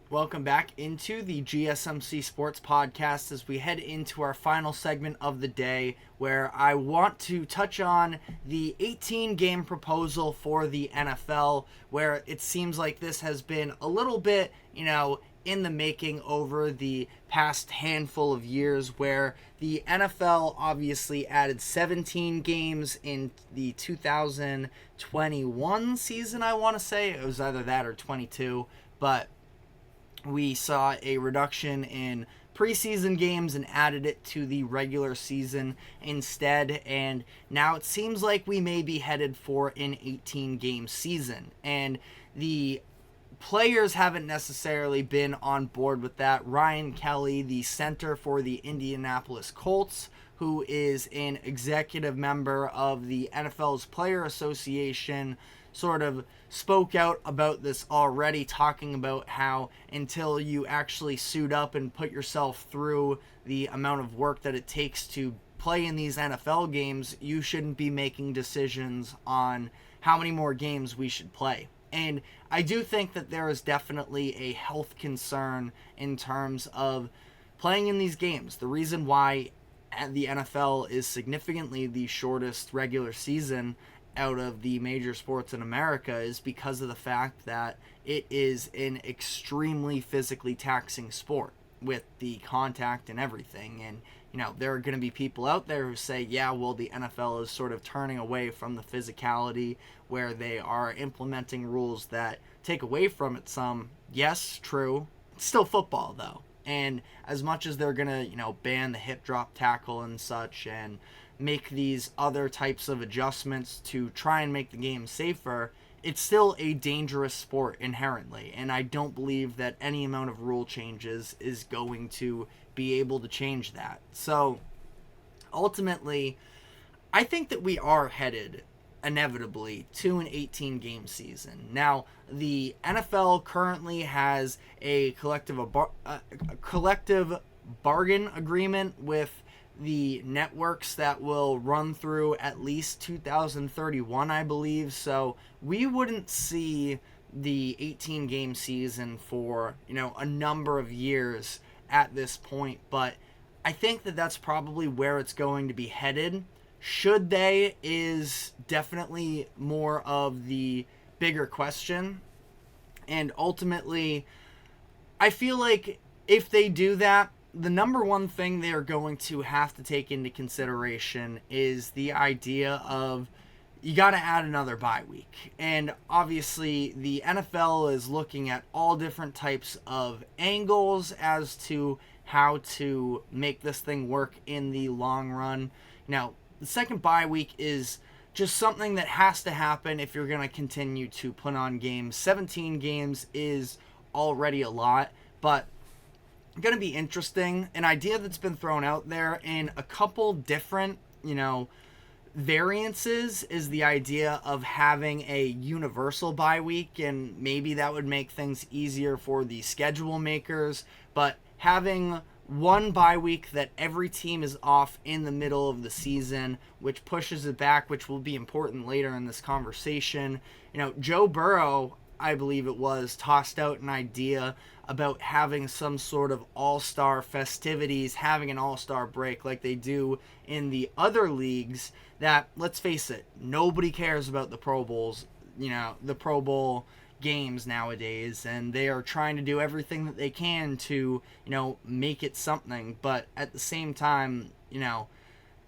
Welcome back into the GSMC Sports Podcast as we head into our final segment of the day, where I want to touch on the 18-game proposal for the NFL, where it seems like this has been a little bit, in the making over the past handful of years, where the NFL obviously added 17 games in the 2021 season, I want to say. It was either that or 22, but we saw a reduction in preseason games and added it to the regular season instead, and now it seems like we may be headed for an 18-game season, and the players haven't necessarily been on board with that. Ryan Kelly, the center for the Indianapolis Colts, who is an executive member of the NFL's Player Association, sort of spoke out about this already, talking about how until you actually suit up and put yourself through the amount of work that it takes to play in these NFL games, you shouldn't be making decisions on how many more games we should play. And I do think that there is definitely a health concern in terms of playing in these games. The reason why the NFL is significantly the shortest regular season out of the major sports in America is because of the fact that it is an extremely physically taxing sport with the contact and everything. And, there are going to be people out there who say, yeah, well, the NFL is sort of turning away from the physicality where they are implementing rules that take away from it some. Yes, true. It's still football, though. And as much as they're going to, ban the hip drop tackle and such and make these other types of adjustments to try and make the game safer, it's still a dangerous sport inherently, and I don't believe that any amount of rule changes is going to be able to change that. So ultimately, I think that we are headed inevitably to an 18-game season. Now, the NFL currently has a collective bargain agreement with the networks that will run through at least 2031, I believe. So we wouldn't see the 18-game season for, a number of years at this point. But I think that that's probably where it's going to be headed. Should they is definitely more of the bigger question. And ultimately, I feel like if they do that, the number one thing they are going to have to take into consideration is the idea of you got to add another bye week. And obviously the NFL is looking at all different types of angles as to how to make this thing work in the long run. Now, the second bye week is just something that has to happen if you're going to continue to put on games. 17 games is already a lot, but going to be interesting. An idea that's been thrown out there in a couple different, variances is the idea of having a universal bye week, and maybe that would make things easier for the schedule makers, but having one bye week that every team is off in the middle of the season, which pushes it back, which will be important later in this conversation. Joe Burrow, I believe it was, tossed out an idea about having some sort of all-star festivities, having an all-star break like they do in the other leagues that, let's face it, nobody cares about the Pro Bowls, the Pro Bowl games nowadays, and they are trying to do everything that they can to, make it something. But at the same time,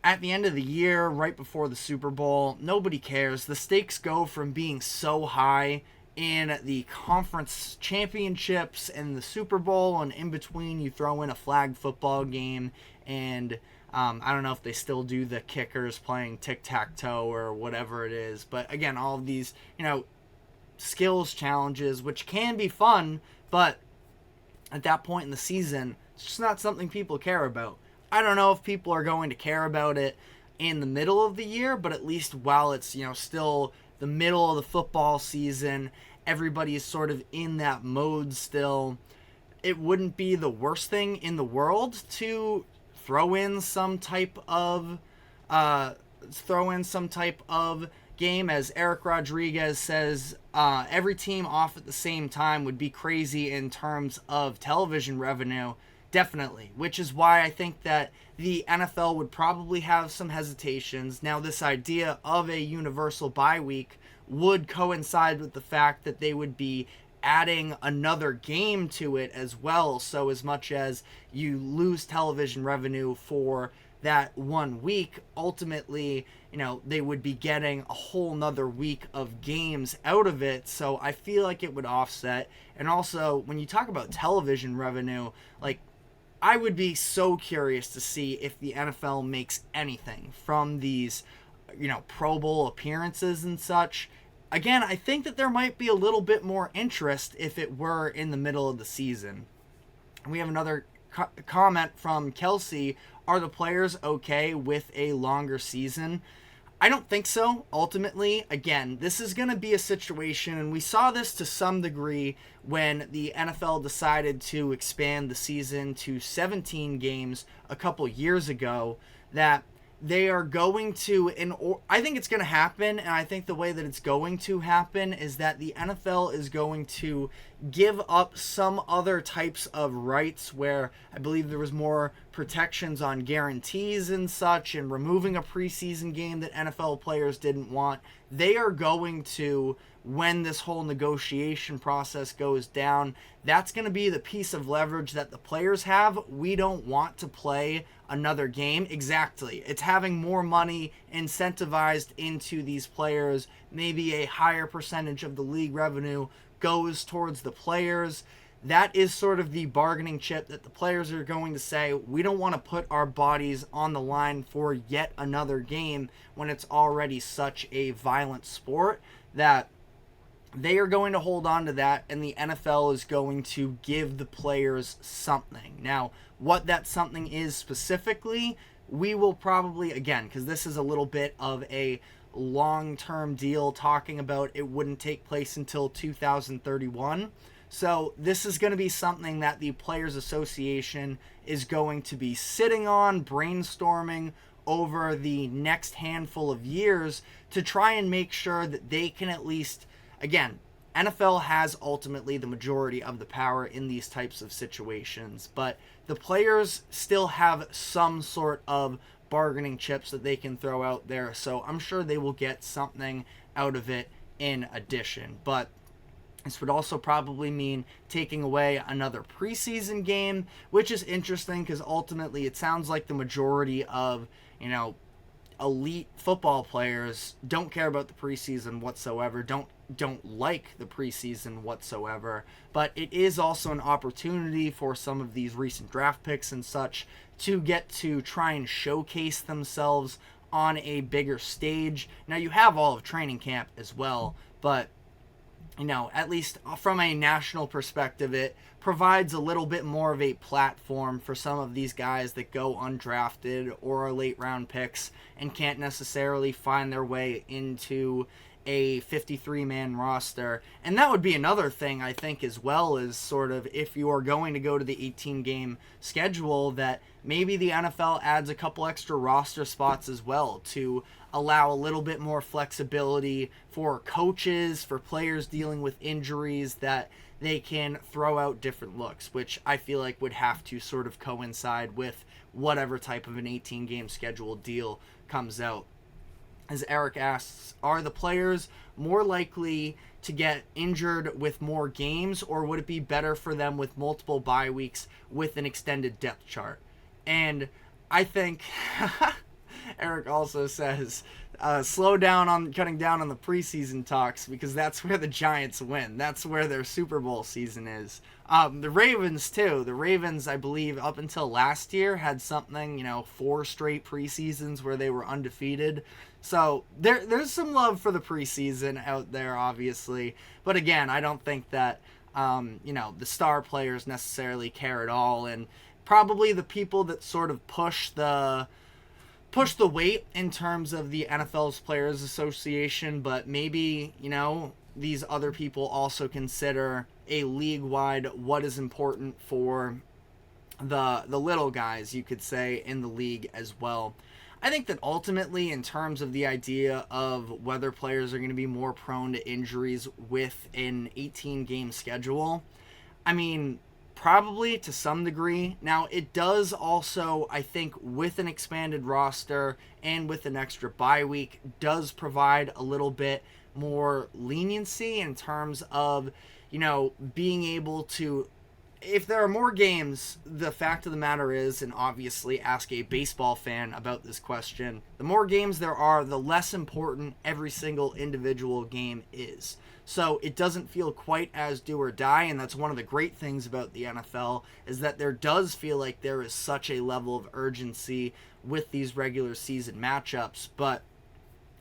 at the end of the year, right before the Super Bowl, nobody cares. The stakes go from being so high in the conference championships and the Super Bowl, and in between you throw in a flag football game, and I don't know if they still do the kickers playing tic-tac-toe or whatever it is, but again, all of these, skills challenges, which can be fun, but at that point in the season, it's just not something people care about. I don't know if people are going to care about it in the middle of the year, but at least while it's, still the middle of the football season, everybody is sort of in that mode still. It wouldn't be the worst thing in the world to throw in some type of game. As Eric Rodriguez says, every team off at the same time would be crazy in terms of television revenue. Definitely, which is why I think that the NFL would probably have some hesitations. Now, this idea of a universal bye week would coincide with the fact that they would be adding another game to it as well. So as much as you lose television revenue for that 1 week, ultimately, they would be getting a whole nother week of games out of it. So I feel like it would offset. And also, when you talk about television revenue, like, I would be so curious to see if the NFL makes anything from these, Pro Bowl appearances and such. Again, I think that there might be a little bit more interest if it were in the middle of the season. We have another comment from Kelsey. Are the players okay with a longer season? I don't think so, ultimately. Again, this is going to be a situation, and we saw this to some degree when the NFL decided to expand the season to 17 games a couple years ago, that they are going to, I think it's going to happen, and I think the way that it's going to happen is that the NFL is going to give up some other types of rights where I believe there was more protections on guarantees and such, and removing a preseason game that NFL players didn't want. They are going to, when this whole negotiation process goes down, that's going to be the piece of leverage that the players have. We don't want to play another game. Exactly. It's having more money incentivized into these players. Maybe a higher percentage of the league revenue goes towards the players. That is sort of the bargaining chip that the players are going to say, we don't want to put our bodies on the line for yet another game when it's already such a violent sport, that they are going to hold on to that, and the NFL is going to give the players something. Now, what that something is specifically, we will probably, again, because this is a little bit of a long-term deal, talking about it wouldn't take place until 2031. So this is going to be something that the Players Association is going to be sitting on, brainstorming over the next handful of years to try and make sure that they can at least, again, NFL has ultimately the majority of the power in these types of situations, but the players still have some sort of bargaining chips that they can throw out there, so I'm sure they will get something out of it in addition. But this would also probably mean taking away another preseason game, which is interesting because ultimately it sounds like the majority of, elite football players don't care about the preseason whatsoever, don't like the preseason whatsoever. But it is also an opportunity for some of these recent draft picks and such to get to try and showcase themselves on a bigger stage. Now, you have all of training camp as well, but at least from a national perspective, it provides a little bit more of a platform for some of these guys that go undrafted or are late round picks and can't necessarily find their way into a 53-man roster. And that would be another thing, I think, as well, is sort of if you are going to go to the 18-game schedule, that maybe the NFL adds a couple extra roster spots as well to allow a little bit more flexibility for coaches, for players dealing with injuries, that they can throw out different looks, which I feel like would have to sort of coincide with whatever type of an 18-game schedule deal comes out. As Eric asks, are the players more likely to get injured with more games, or would it be better for them with multiple bye weeks with an extended depth chart? And I think Eric also says, slow down on cutting down on the preseason talks, because that's where the Giants win. That's where their Super Bowl season is. The Ravens, too. The Ravens, I believe, up until last year, had something, 4 straight preseasons where they were undefeated. So there's some love for the preseason out there, obviously. But again, I don't think that, the star players necessarily care at all. And probably the people that sort of push the weight in terms of the NFL's Players Association, but maybe, these other people also consider a league-wide what is important for the little guys, you could say, in the league as well. I think that ultimately, in terms of the idea of whether players are going to be more prone to injuries with an 18-game schedule, I mean, probably to some degree. Now, it does also, I think, with an expanded roster and with an extra bye week, does provide a little bit more leniency in terms of, being able to, if there are more games, the fact of the matter is, and obviously ask a baseball fan about this question, the more games there are, the less important every single individual game is. So it doesn't feel quite as do or die, and that's one of the great things about the NFL, is that there does feel like there is such a level of urgency with these regular season matchups. But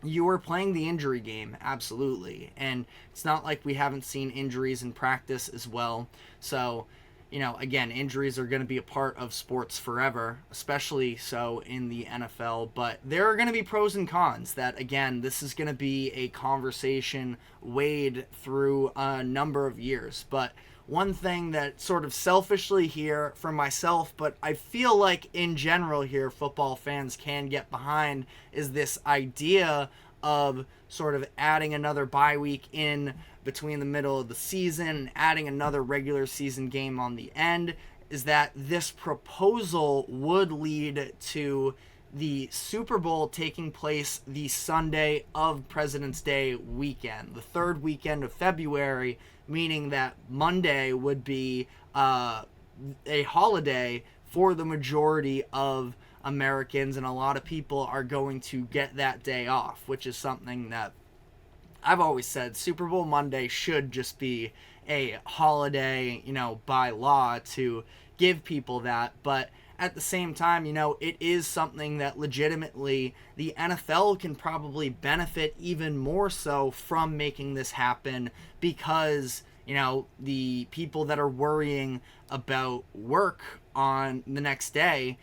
you are playing the injury game, absolutely. And it's not like we haven't seen injuries in practice as well. So, again, injuries are going to be a part of sports forever, especially so in the NFL. But there are going to be pros and cons that, again, this is going to be a conversation weighed through a number of years. But one thing that sort of selfishly here for myself, but I feel like in general here football fans can get behind, is this idea of sort of adding another bye week in between the middle of the season and adding another regular season game on the end, is that this proposal would lead to the Super Bowl taking place the Sunday of President's Day weekend, the third weekend of February, meaning that Monday would be a holiday for the majority of Americans, and a lot of people are going to get that day off, which is something that I've always said Super Bowl Monday should just be a holiday, by law to give people that. But at the same time, it is something that legitimately the NFL can probably benefit even more so from making this happen, because, the people that are worrying about work on the next day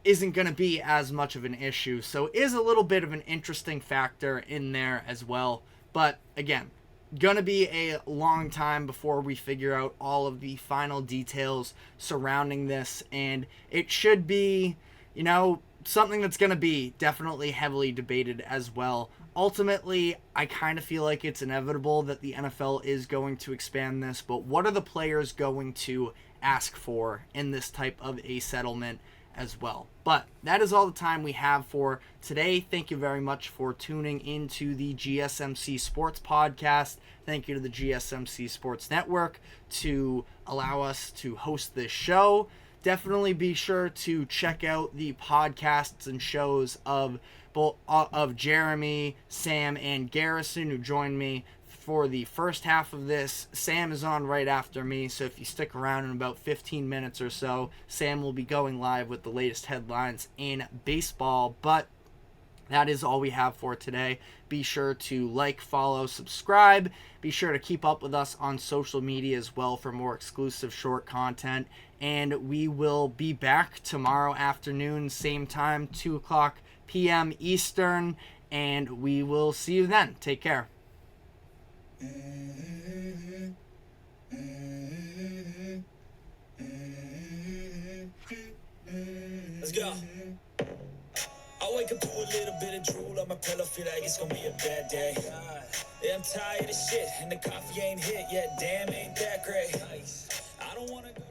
isn't going to be as much of an issue. So it is a little bit of an interesting factor in there as well. But again, going to be a long time before we figure out all of the final details surrounding this. And it should be, something that's going to be definitely heavily debated as well. Ultimately, I kind of feel like it's inevitable that the NFL is going to expand this. But what are the players going to ask for in this type of a settlement as well? But that is all the time we have for today. Thank you very much for tuning into the GSMC Sports Podcast. Thank you to the GSMC Sports Network to allow us to host this show. Definitely be sure to check out the podcasts and shows of both of Jeremy, Sam, and Garrison, who joined me for the first half of this. Sam is on right after me, so if you stick around in about 15 minutes or so, Sam will be going live with the latest headlines in baseball. But that is all we have for today. Be sure to like, follow, subscribe. Be sure to keep up with us on social media as well for more exclusive short content. And we will be back tomorrow afternoon, same time, 2 o'clock p.m. Eastern. And we will see you then. Take care. Let's go. I wake up to a little bit of drool on my pillow, feel like it's gonna be a bad day. Yeah, I'm tired of shit, and the coffee ain't hit yet. Damn, ain't that great. I don't wanna go.